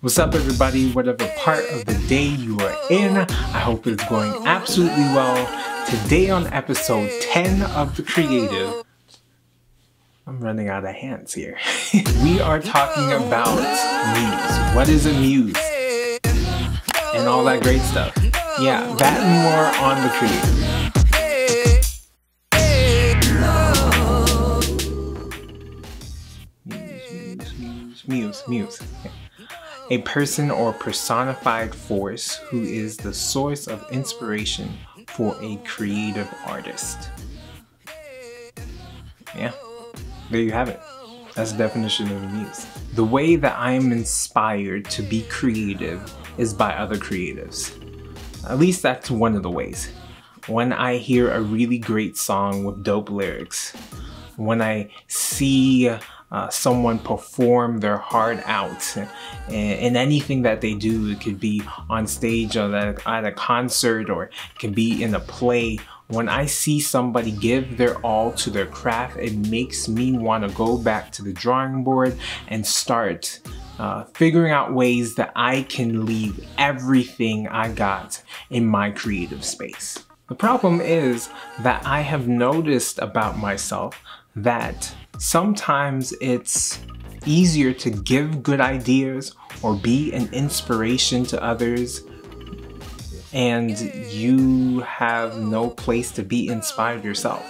What's up everybody, whatever part of the day you are in, I hope it's going absolutely well. Today on episode 10 of The Creative, I'm running out of hands here. We are talking about muse. What is a muse? And all that great stuff. Yeah, that and more on The Creative. Muse. Okay. A person or personified force who is the source of inspiration for a creative artist. Yeah, there you have it. That's the definition of a muse. The way that I am inspired to be creative is by other creatives. At least that's one of the ways. When I hear a really great song with dope lyrics, when I see someone perform their heart out in anything that they do. It could be on stage or at a concert, or it can be in a play. When I see somebody give their all to their craft, it makes me want to go back to the drawing board and start figuring out ways that I can leave everything I got in my creative space. The problem is that I have noticed about myself that sometimes it's easier to give good ideas or be an inspiration to others, and you have no place to be inspired yourself.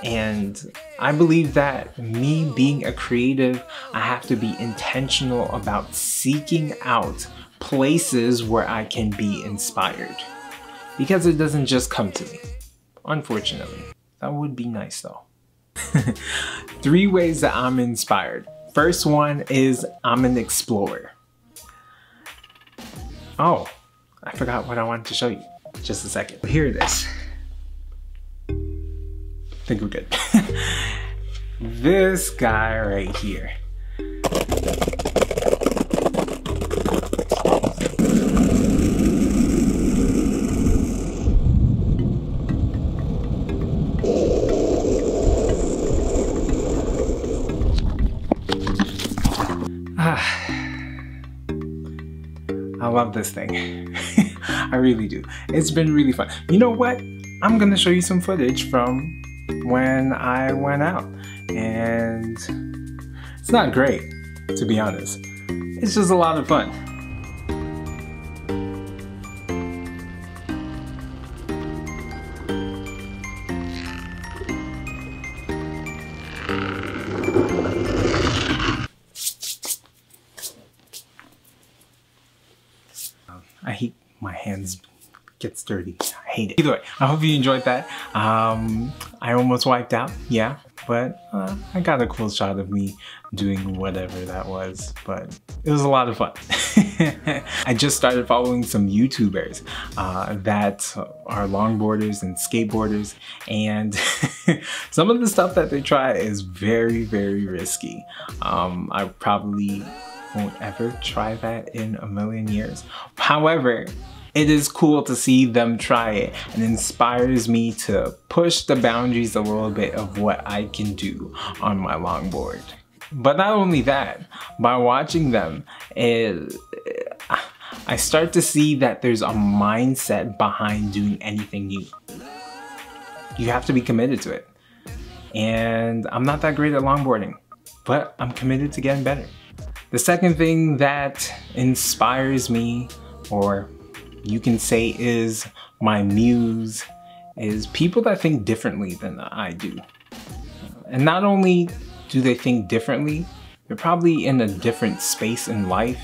And I believe that me being a creative, I have to be intentional about seeking out places where I can be inspired. Because it doesn't just come to me, unfortunately. That would be nice though. 3 ways that I'm inspired. First one is I'm an explorer. Oh, I forgot what I wanted to show you. Just a second. Here it is. I think we're good. This guy right here. I love this thing. I really do. It's been really fun. You know what? I'm gonna show you some footage from when I went out. And it's not great, to be honest. It's just a lot of fun. I hate my hands gets dirty. I hate it. Either way, I hope you enjoyed that. I almost wiped out, yeah, but I got a cool shot of me doing whatever that was, but it was a lot of fun. I just started following some YouTubers that are longboarders and skateboarders, and some of the stuff that they try is very, very risky. I probably won't ever try that in a million years. However, it is cool to see them try it, and inspires me to push the boundaries a little bit of what I can do on my longboard. But not only that, by watching them, I start to see that there's a mindset behind doing anything new. You have to be committed to it. And I'm not that great at longboarding, but I'm committed to getting better. The second thing that inspires me, or you can say is my muse, is people that think differently than I do. And not only do they think differently, they're probably in a different space in life.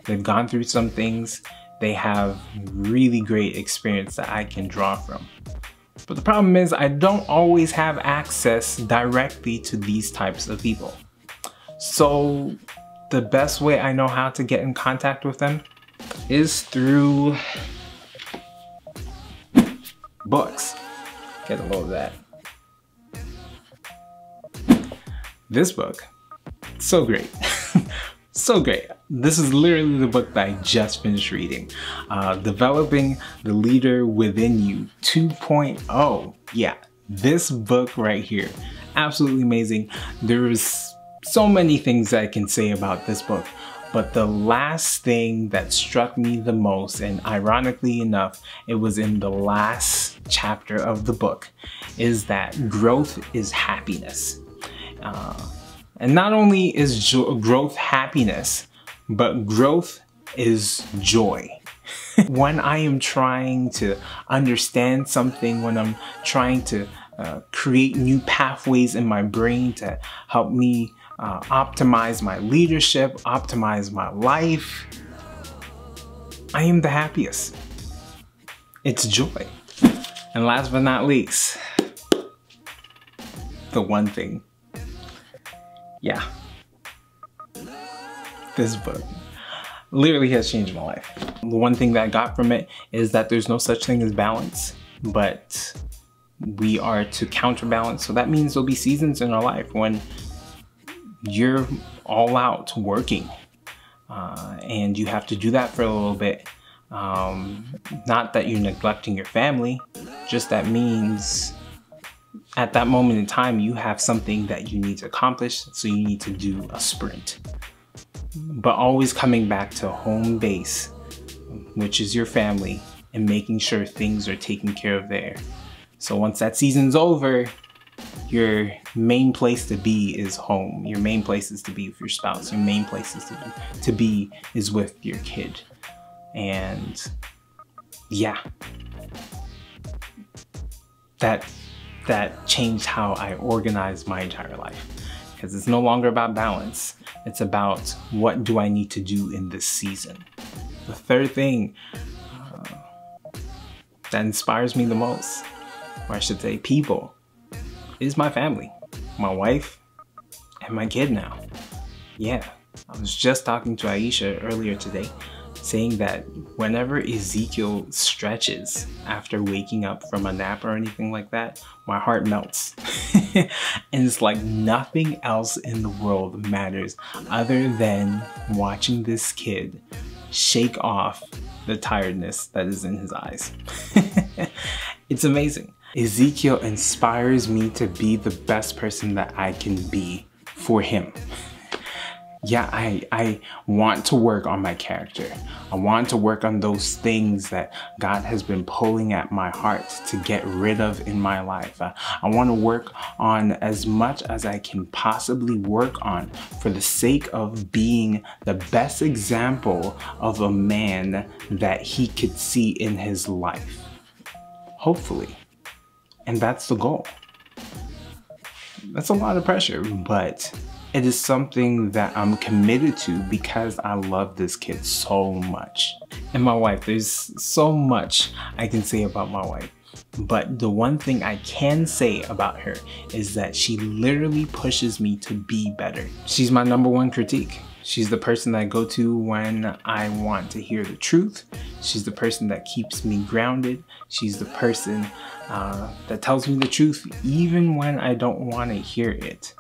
They've gone through some things. They have really great experience that I can draw from. But the problem is I don't always have access directly to these types of people. So the best way I know how to get in contact with them is through books. Get a load of that. This book, so great. So great. This is literally the book that I just finished reading. Developing the Leader Within You 2.0. Yeah, this book right here. Absolutely amazing. There's so many things that I can say about this book, But the last thing that struck me the most, and ironically enough, it was in the last chapter of the book, is that growth is happiness. And not only is growth happiness, but growth is joy. When I am trying to understand something, when I'm trying to create new pathways in my brain to help me optimize my leadership, optimize my life, I am the happiest. It's joy. And last but not least, the one thing. Yeah. This book literally has changed my life. The one thing that I got from it is that there's no such thing as balance, but we are to counterbalance. So that means there'll be seasons in our life when you're all out working and you have to do that for a little bit. Not that you're neglecting your family, just that means at that moment in time you have something that you need to accomplish, so you need to do a sprint. But always coming back to home base, which is your family, and making sure things are taken care of there. So once that season's over, your main place to be is home. Your main place is to be with your spouse. Your main place is to be is with your kid. And yeah, that changed how I organized my entire life. Because it's no longer about balance. It's about what do I need to do in this season. The third thing that inspires me the most, or I should say people, is my family. My wife and my kid now. Yeah, I was just talking to Aisha earlier today, saying that whenever Ezekiel stretches after waking up from a nap or anything like that, my heart melts. And it's like nothing else in the world matters other than watching this kid shake off the tiredness that is in his eyes. It's amazing. Ezekiel inspires me to be the best person that I can be for him. Yeah, I want to work on my character. I want to work on those things that God has been pulling at my heart to get rid of in my life. I want to work on as much as I can possibly work on for the sake of being the best example of a man that he could see in his life. Hopefully. And that's the goal. That's a lot of pressure, but it is something that I'm committed to because I love this kid so much. And my wife, there's so much I can say about my wife. But the one thing I can say about her is that she literally pushes me to be better. She's my #1 critique. She's the person that I go to when I want to hear the truth. She's the person that keeps me grounded. She's the person that tells me the truth even when I don't want to hear it.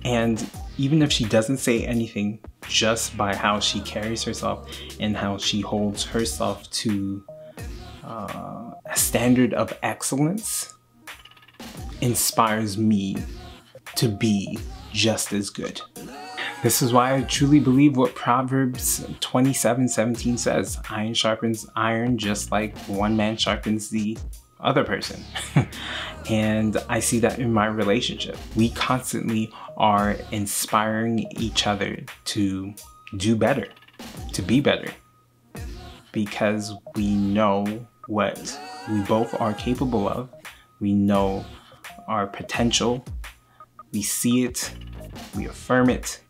And even if she doesn't say anything, just by how she carries herself and how she holds herself to a standard of excellence, inspires me to be just as good. This is why I truly believe what Proverbs 27:17 says. Iron sharpens iron just like one man sharpens the other person. And I see that in my relationship. We constantly are inspiring each other to do better, to be better, because we know what we both are capable of. We know our potential. We see it, we affirm it,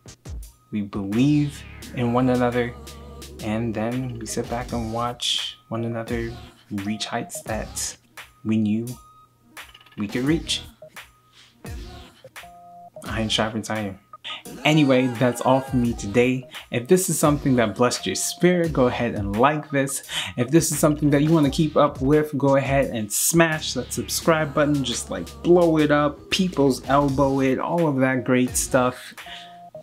we believe in one another, and then we sit back and watch one another reach heights that we knew we could reach. Iron sharpens iron. Anyway, that's all for me today. If this is something that blessed your spirit, go ahead and like this. If this is something that you want to keep up with, go ahead and smash that subscribe button. Just like blow it up, people's elbow it, all of that great stuff.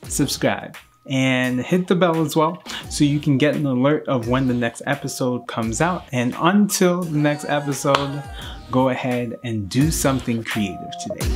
Subscribe and hit the bell as well so you can get an alert of when the next episode comes out. And until the next episode, go ahead and do something creative today.